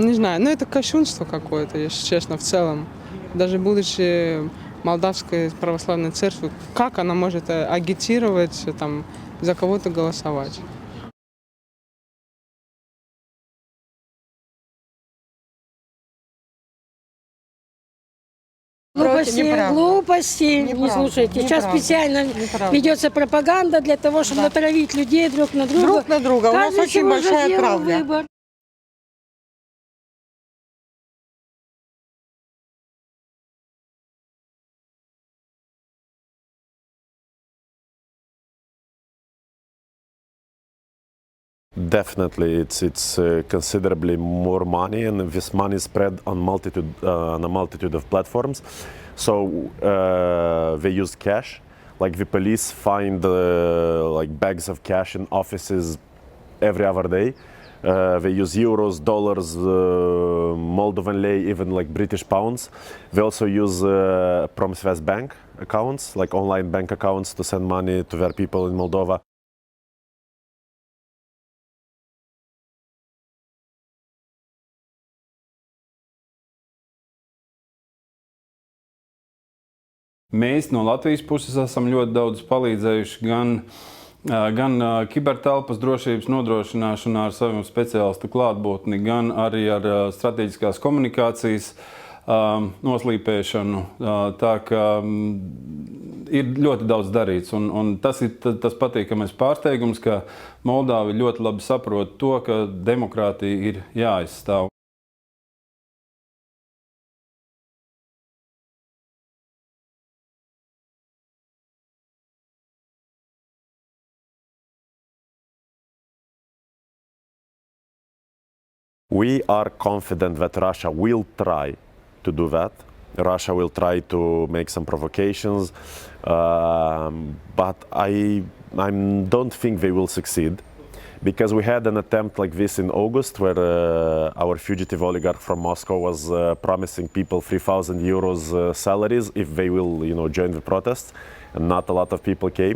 не знаю, это кощунство какое-то, если честно, в целом. Даже будучи Молдавской православной церковью, как она может агитировать, там, за кого-то голосовать? Глупости, не слушайте. Сейчас специально ведется пропаганда для того, чтобы натравить людей друг на друга. Друг на друга. У нас очень большая травля. Выбор. Definitely, it's considerably more money, and this money is spread on a multitude of platforms. So they use cash, like the police find like bags of cash in offices every other day. They use euros, dollars, Moldovan lei, even like British pounds. They also use Promisvest bank accounts, like online bank accounts, to send money to their people in Moldova. Mēs no Latvijas puses esam ļoti daudz palīdzējuši gan kibertelpas drošības nodrošināšanā ar saviem speciālistu klātbūtni, gan arī ar strateģiskās komunikācijas noslīpēšanu. Tā kā ir ļoti daudz darīts. Un tas ir tas patīkamais pārsteigums, ka Moldāvi ļoti labi saprot to, ka demokrātija ir jāaizstāv. We are confident that Russia will try to do that. Russia will try to make some provocations, but I don't think they will succeed, because we had an attempt like this in August, where our fugitive oligarch from Moscow was promising people 3,000 euros salaries if they will, join the protests, and not a lot of people came.